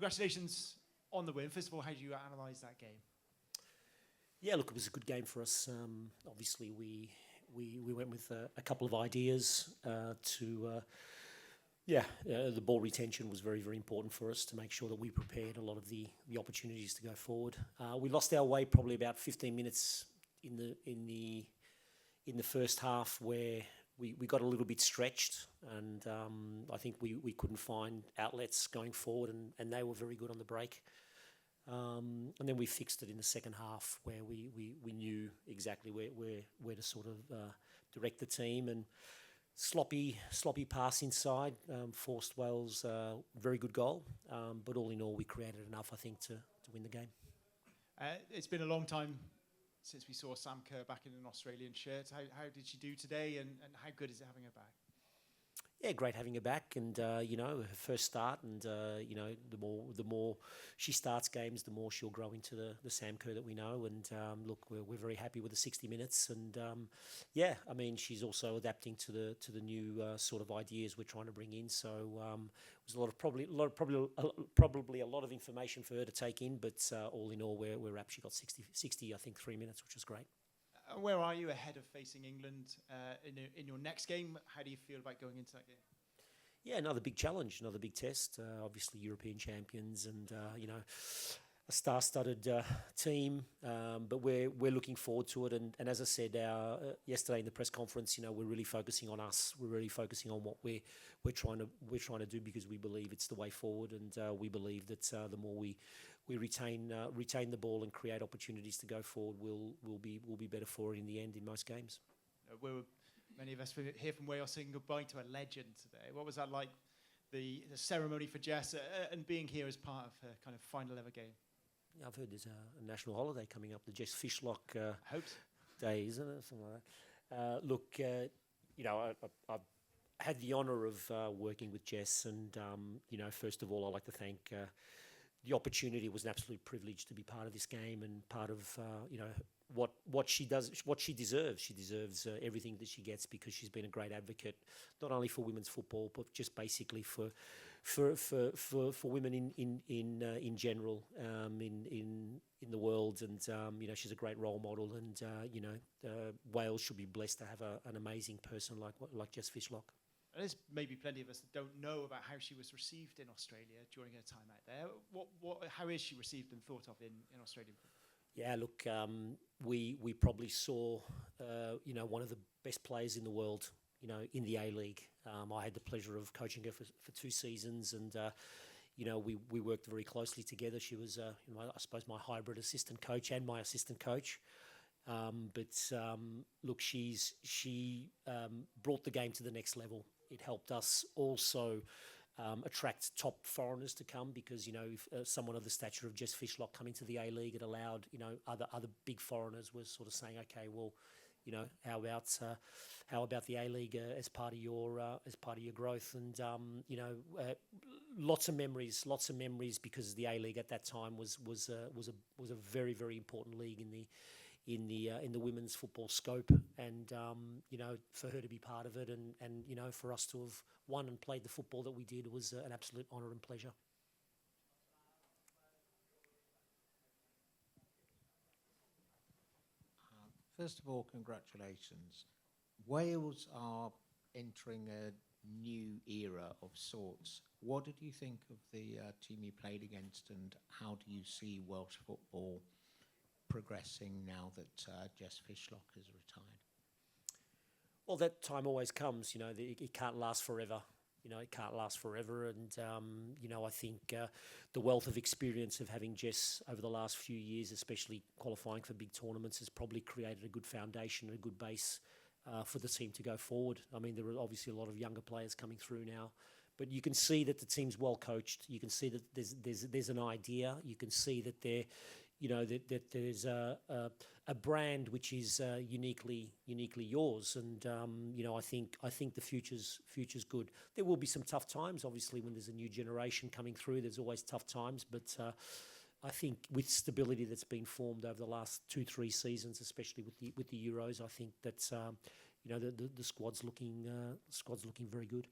congratulations on the win. First of all, how do you analyse that game? Yeah, look, it was a good game for us. Obviously, we went with a couple of ideas the ball retention was very, very important for us to make sure that we prepared a lot of the opportunities to go forward. We lost our way probably about 15 minutes in the first half where we got a little bit stretched, and I think we couldn't find outlets going forward, and they were very good on the break. And then we fixed it in the second half where we knew exactly where to sort of direct the team, and sloppy pass inside forced Wales very good goal, but all in all we created enough, I think, to win the game. It's been a long time since we saw Sam Kerr back in an Australian shirt. How did she do today, and how good is it having her back? Yeah, great having her back, and her first start, and the more she starts games, the more she'll grow into the Sam Kerr that we know. And look, we're very happy with the 60 minutes, and I mean, she's also adapting to the new sort of ideas we're trying to bring in. So it was probably a lot of information for her to take in, but all in all, we're happy. She got 60, I think, 3 minutes, which was great. Where are you ahead of facing England in your next game? How do you feel about going into that game? Yeah, another big challenge, another big test. Obviously, European champions, and a star-studded team. But we're looking forward to it. And as I said yesterday in the press conference, we're really focusing on us. We're really focusing on what we're trying to do, because we believe it's the way forward, and we believe that the more we retain the ball and create opportunities to go forward, we'll be better for it in the end in most games. Many of us here from Wales saying goodbye to a legend today. What was that like, the ceremony for Jess and being here as part of her kind of final ever game? Yeah, I've heard there's a national holiday coming up, the Jess Fishlock Day, isn't it? Something like that. I've had the honour of working with Jess, and first of all, I'd like to thank. The opportunity was an absolute privilege to be part of this game and part of what she does, what she deserves. She deserves everything that she gets, because she's been a great advocate, not only for women's football, but just basically for women in general in the world. And she's a great role model, and Wales should be blessed to have an amazing person like Jess Fishlock. There's maybe plenty of us that don't know about how she was received in Australia during her time out there. How is she received and thought of in Australian football? Yeah, look, we probably saw one of the best players in the world, in the A-League. I had the pleasure of coaching her for 2 seasons, and we worked very closely together. She was, I suppose, my hybrid assistant coach and my assistant coach. Look, she brought the game to the next level. It helped us also attract top foreigners to come, because if someone of the stature of Jess Fishlock coming to the A-League, it allowed other big foreigners was sort of saying, okay, well, how about the A-League as part of your growth? And lots of memories, because the A-League at that time was a very, very important league in the women's football scope, and for her to be part of it, and for us to have won and played the football that we did was an absolute honour and pleasure. First of all, congratulations. Wales are entering a new era of sorts. What did you think of the team you played against, and how do you see Welsh football progressing now that Jess Fishlock has retired? Well, that time always comes. It can't last forever. It can't last forever, and I think the wealth of experience of having Jess over the last few years, especially qualifying for big tournaments, has probably created a good foundation, a good base for the team to go forward. I mean, there are obviously a lot of younger players coming through now, but you can see that the team's well coached. You can see that there's an idea. You can see that they're that there's a brand which is uniquely yours, and I think the future's good. There will be some tough times, obviously, when there's a new generation coming through. There's always tough times, but I think with stability that's been formed over the last 2-3 seasons, especially with the Euros, I think that the squad's looking very good.